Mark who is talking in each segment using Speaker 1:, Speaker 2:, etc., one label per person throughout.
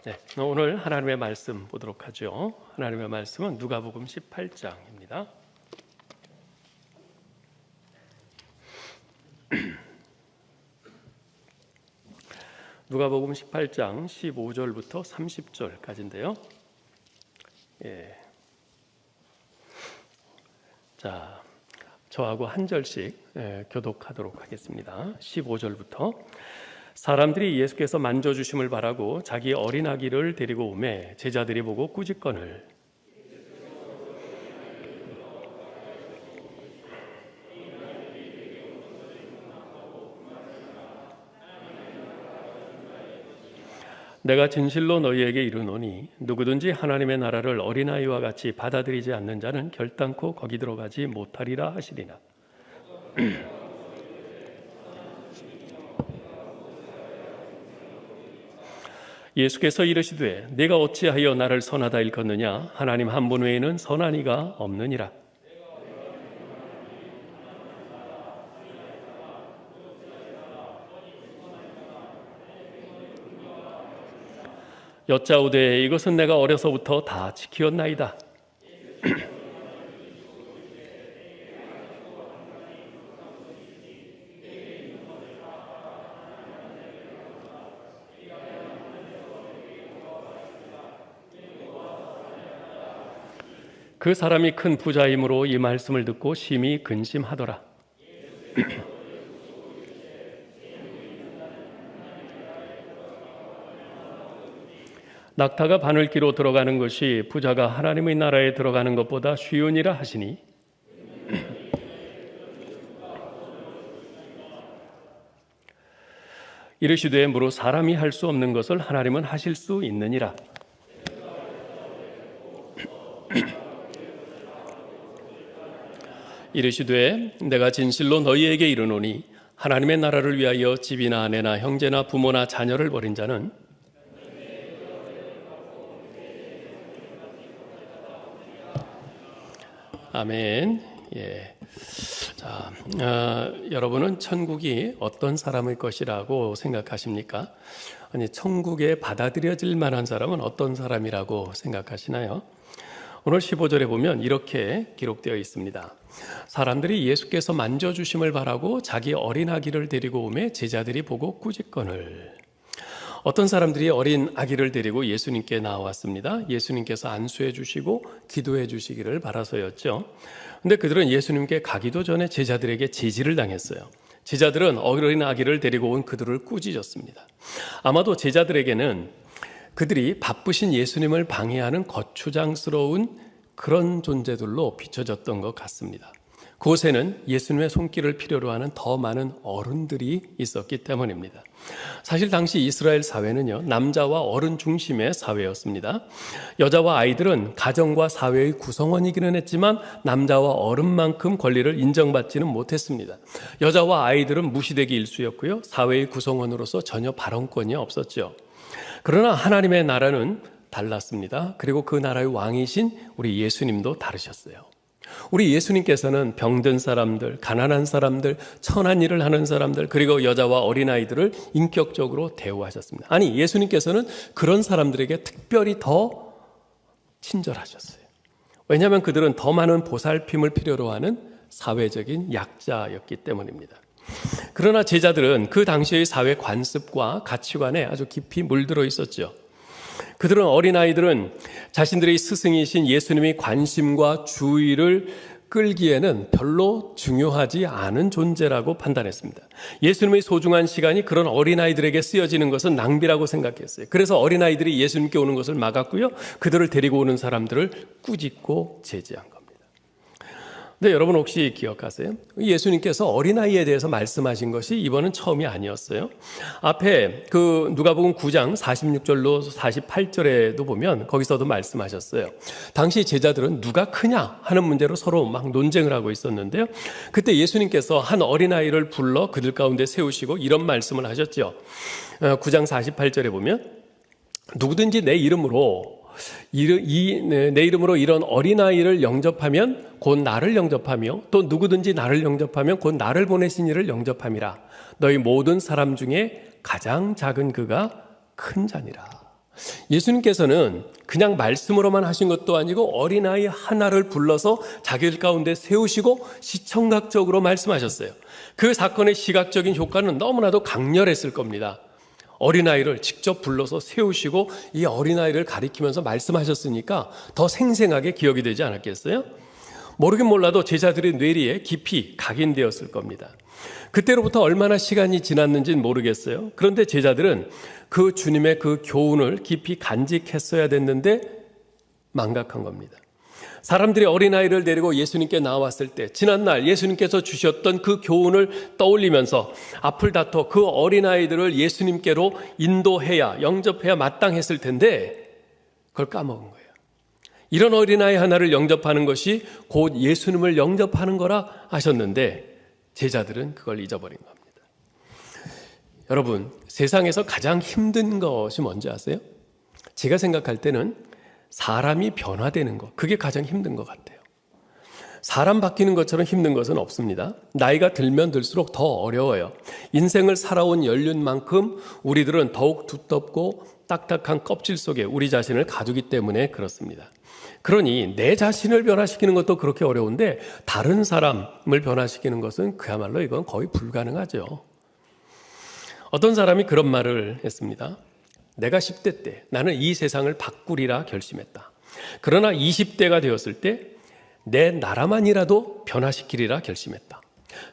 Speaker 1: 네, 오늘 하나님의 말씀 보도록 하죠. 하나님의 말씀은 누가복음 18장입니다. 누가복음 18장 15절부터 30절까지인데요. 자, 저하고 한 절씩 교독하도록 하겠습니다. 15절부터 사람들이 예수께서 만져주심을 바라고 자기 어린 아기를 데리고 오매 제자들이 보고 꾸짖거늘 내가 진실로 너희에게 이르노니 누구든지 하나님의 나라를 어린아이와 같이 받아들이지 않는 자는 결단코 거기 들어가지 못하리라 하시리라. 예수께서 이르시되 네가 어찌하여 나를 선하다 일컫느냐 하나님 한 분 외에는 선한 이가 없느니라. 여짜오되 이것은 내가 어려서부터 다 지키었나이다. 그 사람이 큰 부자이므로 이 말씀을 듣고 심히 근심하더라. 낙타가 바늘기로 들어가는 것이 부자가 하나님의 나라에 들어가는 것보다 쉬우니라 하시니 이르시되 무릇 사람이 할 수 없는 것을 하나님은 하실 수 있느니라. 이르시되 내가 진실로 너희에게 이르노니 하나님의 나라를 위하여 집이나 아내나 형제나 부모나 자녀를 버린 자는 아멘. 자, 여러분은 천국이 어떤 사람의 것이라고 생각하십니까? 아니, 천국에 받아들여질 만한 사람은 어떤 사람이라고 생각하시나요? 오늘 15절에 보면 이렇게 기록되어 있습니다. 사람들이 예수께서 만져주심을 바라고 자기 어린 아기를 데리고 오매 제자들이 보고 꾸짖거늘. 어떤 사람들이 어린 아기를 데리고 예수님께 나왔습니다. 예수님께서 안수해 주시고 기도해 주시기를 바라서였죠. 근데 그들은 예수님께 가기도 전에 제자들에게 제지를 당했어요. 제자들은 어린 아기를 데리고 온 그들을 꾸짖었습니다. 아마도 제자들에게는 그들이 바쁘신 예수님을 방해하는 거추장스러운 그런 존재들로 비춰졌던 것 같습니다. 그곳에는 예수님의 손길을 필요로 하는 더 많은 어른들이 있었기 때문입니다. 사실 당시 이스라엘 사회는요, 남자와 어른 중심의 사회였습니다. 여자와 아이들은 가정과 사회의 구성원이기는 했지만 남자와 어른만큼 권리를 인정받지는 못했습니다. 여자와 아이들은 무시되기 일쑤였고요, 사회의 구성원으로서 전혀 발언권이 없었죠. 그러나 하나님의 나라는 달랐습니다. 그리고 그 나라의 왕이신 우리 예수님도 다르셨어요. 우리 예수님께서는 병든 사람들, 가난한 사람들, 천한 일을 하는 사람들, 그리고 여자와 어린아이들을 인격적으로 대우하셨습니다. 아니, 예수님께서는 그런 사람들에게 특별히 더 친절하셨어요. 왜냐하면 그들은 더 많은 보살핌을 필요로 하는 사회적인 약자였기 때문입니다. 그러나 제자들은 그 당시의 사회 관습과 가치관에 아주 깊이 물들어 있었죠. 그들은 어린아이들은 자신들의 스승이신 예수님의 관심과 주의를 끌기에는 별로 중요하지 않은 존재라고 판단했습니다. 예수님의 소중한 시간이 그런 어린아이들에게 쓰여지는 것은 낭비라고 생각했어요. 그래서 어린아이들이 예수님께 오는 것을 막았고요, 그들을 데리고 오는 사람들을 꾸짖고 제지한 겁니다. 근데 여러분 혹시 기억하세요? 예수님께서 어린아이에 대해서 말씀하신 것이 이번은 처음이 아니었어요. 앞에 그 누가복음 9장 46절로 48절에도 보면 거기서도 말씀하셨어요. 당시 제자들은 누가 크냐 하는 문제로 서로 막 논쟁을 하고 있었는데요. 그때 예수님께서 한 어린아이를 불러 그들 가운데 세우시고 이런 말씀을 하셨죠. 9장 48절에 보면 누구든지 내 이름으로 이런 어린아이를 영접하면 곧 나를 영접하며 또 누구든지 나를 영접하면 곧 나를 보내신 이를 영접함이라. 너희 모든 사람 중에 가장 작은 그가 큰 자니라. 예수님께서는 그냥 말씀으로만 하신 것도 아니고 어린아이 하나를 불러서 자기들 가운데 세우시고 시청각적으로 말씀하셨어요. 그 사건의 시각적인 효과는 너무나도 강렬했을 겁니다. 어린아이를 직접 불러서 세우시고 이 어린아이를 가리키면서 말씀하셨으니까 더 생생하게 기억이 되지 않았겠어요? 모르긴 몰라도 제자들의 뇌리에 깊이 각인되었을 겁니다. 그때로부터 얼마나 시간이 지났는지는 모르겠어요. 그런데 제자들은 그 주님의 그 교훈을 깊이 간직했어야 됐는데 망각한 겁니다. 사람들이 어린아이를 데리고 예수님께 나왔을 때 지난날 예수님께서 주셨던 그 교훈을 떠올리면서 앞을 다퉈 그 어린아이들을 예수님께로 인도해야, 영접해야 마땅했을 텐데 그걸 까먹은 거예요. 이런 어린아이 하나를 영접하는 것이 곧 예수님을 영접하는 거라 하셨는데 제자들은 그걸 잊어버린 겁니다. 여러분, 세상에서 가장 힘든 것이 뭔지 아세요? 제가 생각할 때는 사람이 변화되는 것, 그게 가장 힘든 것 같아요. 사람 바뀌는 것처럼 힘든 것은 없습니다. 나이가 들면 들수록 더 어려워요. 인생을 살아온 연륜만큼 우리들은 더욱 두텁고 딱딱한 껍질 속에 우리 자신을 가두기 때문에 그렇습니다. 그러니 내 자신을 변화시키는 것도 그렇게 어려운데 다른 사람을 변화시키는 것은 그야말로 이건 거의 불가능하죠. 어떤 사람이 그런 말을 했습니다. 내가 10대 때 나는 이 세상을 바꾸리라 결심했다. 그러나 20대가 되었을 때 내 나라만이라도 변화시키리라 결심했다.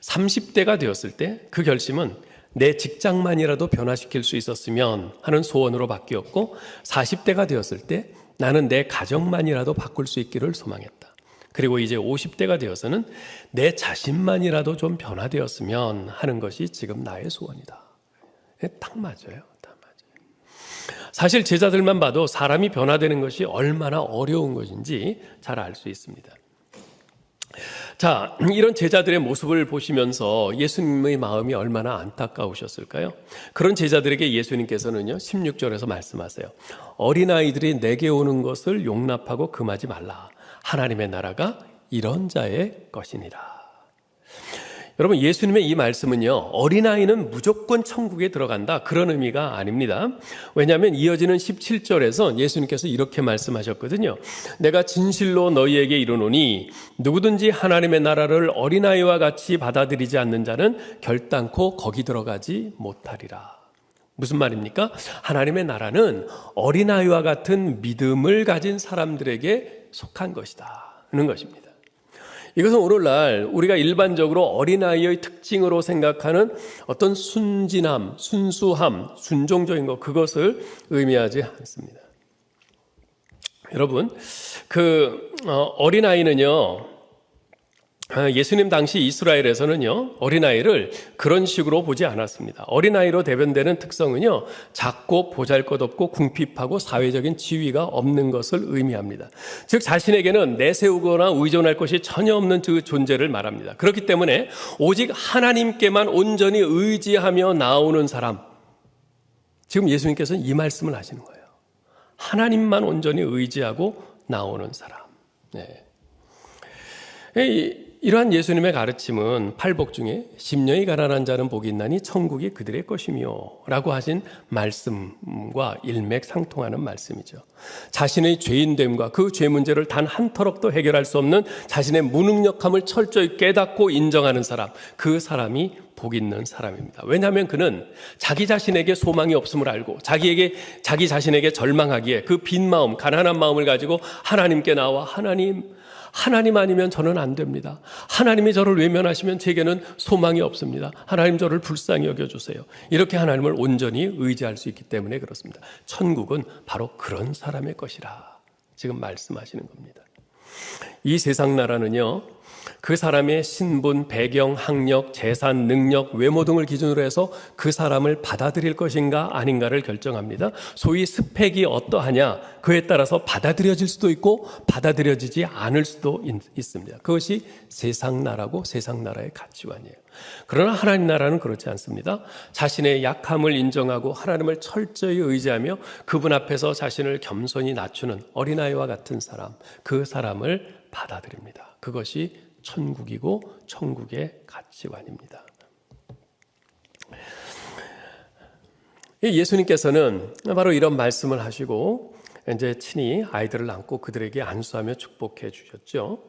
Speaker 1: 30대가 되었을 때 그 결심은 내 직장만이라도 변화시킬 수 있었으면 하는 소원으로 바뀌었고 40대가 되었을 때 나는 내 가정만이라도 바꿀 수 있기를 소망했다. 그리고 이제 50대가 되어서는 내 자신만이라도 좀 변화되었으면 하는 것이 지금 나의 소원이다. 딱 맞아요. 사실 제자들만 봐도 사람이 변화되는 것이 얼마나 어려운 것인지 잘 알 수 있습니다. 자, 이런 제자들의 모습을 보시면서 예수님의 마음이 얼마나 안타까우셨을까요? 그런 제자들에게 예수님께서는요 16절에서 말씀하세요. 어린아이들이 내게 오는 것을 용납하고 금하지 말라. 하나님의 나라가 이런 자의 것이니라. 여러분, 예수님의 이 말씀은요 어린아이는 무조건 천국에 들어간다 그런 의미가 아닙니다. 왜냐하면 이어지는 17절에서 예수님께서 이렇게 말씀하셨거든요. 내가 진실로 너희에게 이르노니 누구든지 하나님의 나라를 어린아이와 같이 받아들이지 않는 자는 결단코 거기 들어가지 못하리라. 무슨 말입니까? 하나님의 나라는 어린아이와 같은 믿음을 가진 사람들에게 속한 것이다 하는 것입니다. 이것은 오늘날 우리가 일반적으로 어린아이의 특징으로 생각하는 어떤 순진함, 순수함, 순종적인 것, 그것을 의미하지 않습니다. 여러분, 어린아이는요, 예수님 당시 이스라엘에서는요, 어린아이를 그런 식으로 보지 않았습니다. 어린아이로 대변되는 특성은요, 작고 보잘것없고 궁핍하고 사회적인 지위가 없는 것을 의미합니다. 즉, 자신에게는 내세우거나 의존할 것이 전혀 없는 그 존재를 말합니다. 그렇기 때문에 오직 하나님께만 온전히 의지하며 나오는 사람, 지금 예수님께서는 이 말씀을 하시는 거예요. 하나님만 온전히 의지하고 나오는 사람. 네. 이러한 예수님의 가르침은 팔복 중에 심령이 가난한 자는 복이 있나니 천국이 그들의 것이며 라고 하신 말씀과 일맥상통하는 말씀이죠. 자신의 죄인됨과 그 죄 문제를 단 한 터럭도 해결할 수 없는 자신의 무능력함을 철저히 깨닫고 인정하는 사람, 그 사람이 복 있는 사람입니다. 왜냐하면 그는 자기 자신에게 소망이 없음을 알고 자기 자신에게 절망하기에 그 빈 마음, 가난한 마음을 가지고 하나님께 나와 하나님 아니면 저는 안 됩니다. 하나님이 저를 외면하시면 제게는 소망이 없습니다. 하나님 저를 불쌍히 여겨주세요. 이렇게 하나님을 온전히 의지할 수 있기 때문에 그렇습니다. 천국은 바로 그런 사람의 것이라 지금 말씀하시는 겁니다. 이 세상 나라는요, 그 사람의 신분, 배경, 학력, 재산, 능력, 외모 등을 기준으로 해서 그 사람을 받아들일 것인가 아닌가를 결정합니다. 소위 스펙이 어떠하냐, 그에 따라서 받아들여질 수도 있고 받아들여지지 않을 수도 있습니다. 그것이 세상 나라고 세상 나라의 가치관이에요. 그러나 하나님 나라는 그렇지 않습니다. 자신의 약함을 인정하고 하나님을 철저히 의지하며 그분 앞에서 자신을 겸손히 낮추는 어린아이와 같은 사람, 그 사람을 받아들입니다. 그것이 천국이고 천국의 가치관입니다. 예수님께서는 바로 이런 말씀을 하시고 이제 친히 아이들을 안고 그들에게 안수하며 축복해 주셨죠.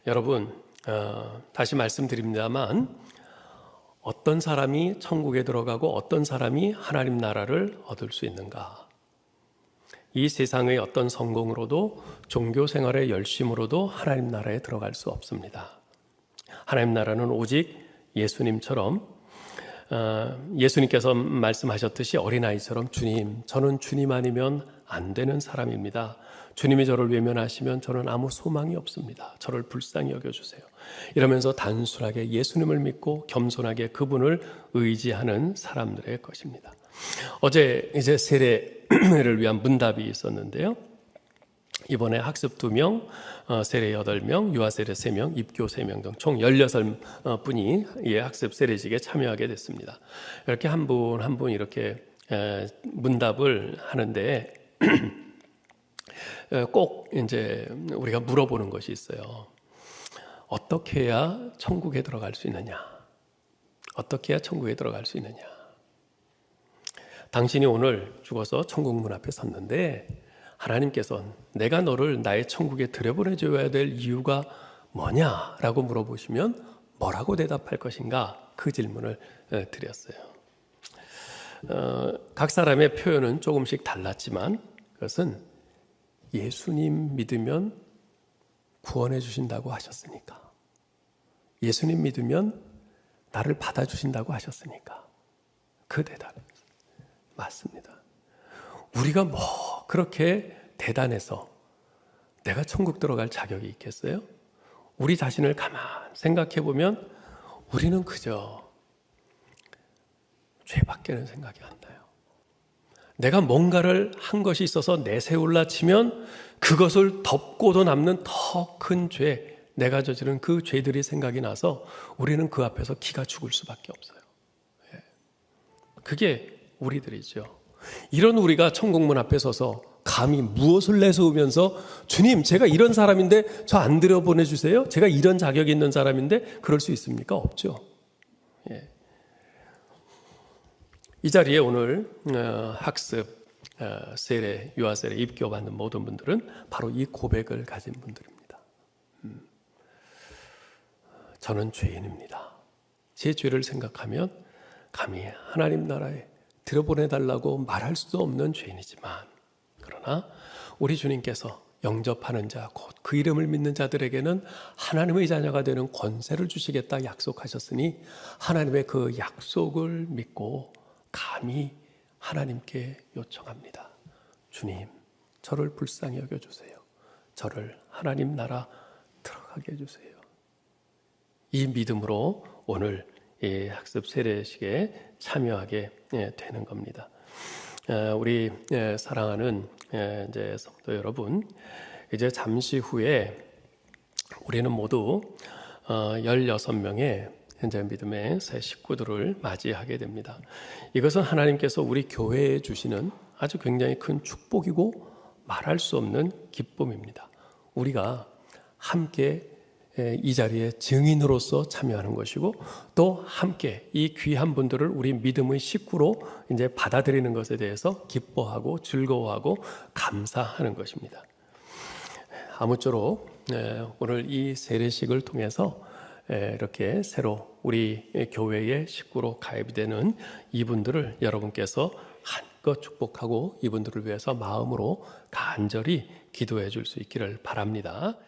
Speaker 1: 여러분, 다시 말씀드립니다만 어떤 사람이 천국에 들어가고 어떤 사람이 하나님 나라를 얻을 수 있는가? 이 세상의 어떤 성공으로도 종교 생활의 열심으로도 하나님 나라에 들어갈 수 없습니다. 하나님 나라는 오직 예수님처럼 예수님께서 말씀하셨듯이 어린아이처럼 주님, 저는 주님 아니면 안 되는 사람입니다. 주님이 저를 외면하시면 저는 아무 소망이 없습니다. 저를 불쌍히 여겨주세요. 이러면서 단순하게 예수님을 믿고 겸손하게 그분을 의지하는 사람들의 것입니다. 어제 이제 세례를 위한 문답이 있었는데요. 이번에 학습 2명, 세례 8명, 유아세례 3명, 입교 3명 등 총 16분이 이 학습 세례식에 참여하게 됐습니다. 이렇게 한 분 한 분 이렇게 문답을 하는데 꼭 이제 우리가 물어보는 것이 있어요. 어떻게 해야 천국에 들어갈 수 있느냐? 어떻게 해야 천국에 들어갈 수 있느냐? 당신이 오늘 죽어서 천국 문 앞에 섰는데 하나님께서는 내가 너를 나의 천국에 들여보내줘야 될 이유가 뭐냐라고 물어보시면 뭐라고 대답할 것인가? 그 질문을 드렸어요. 각 사람의 표현은 조금씩 달랐지만 그것은 예수님 믿으면 구원해 주신다고 하셨으니까, 예수님 믿으면 나를 받아주신다고 하셨으니까 그 대답이 맞습니다. 우리가 뭐 그렇게 대단해서 내가 천국 들어갈 자격이 있겠어요? 우리 자신을 가만 생각해 보면 우리는 그저 죄밖에는 생각이 안 나요. 내가 뭔가를 한 것이 있어서 내세울라 치면 그것을 덮고도 남는 더 큰 죄, 내가 저지른 그 죄들이 생각이 나서 우리는 그 앞에서 기가 죽을 수밖에 없어요. 그게 우리들이죠. 이런 우리가 천국문 앞에 서서 감히 무엇을 내세우면서 주님, 제가 이런 사람인데 저 안 들여보내주세요? 제가 이런 자격이 있는 사람인데 그럴 수 있습니까? 없죠. 이 자리에 오늘 학습, 세례, 유아세례, 입교받는 모든 분들은 바로 이 고백을 가진 분들입니다. 저는 죄인입니다. 제 죄를 생각하면 감히 하나님 나라에 들여보내달라고 말할 수도 없는 죄인이지만, 그러나 우리 주님께서 영접하는 자, 곧 그 이름을 믿는 자들에게는 하나님의 자녀가 되는 권세를 주시겠다 약속하셨으니 하나님의 그 약속을 믿고 감히 하나님께 요청합니다. 주님, 저를 불쌍히 여겨주세요. 저를 하나님 나라 들어가게 해주세요. 이 믿음으로 오늘 이 학습 세례식에 참여하게 되는 겁니다. 우리 사랑하는 이제 성도 여러분, 이제 잠시 후에 우리는 모두 16명의 현재 믿음의 새 식구들을 맞이하게 됩니다. 이것은 하나님께서 우리 교회에 주시는 아주 굉장히 큰 축복이고 말할 수 없는 기쁨입니다. 우리가 함께 이 자리에 증인으로서 참여하는 것이고 또 함께 이 귀한 분들을 우리 믿음의 식구로 이제 받아들이는 것에 대해서 기뻐하고 즐거워하고 감사하는 것입니다. 아무쪼록 오늘 이 세례식을 통해서 이렇게 새로 우리 교회의 식구로 가입이 되는 이분들을 여러분께서 한껏 축복하고 이분들을 위해서 마음으로 간절히 기도해 줄 수 있기를 바랍니다.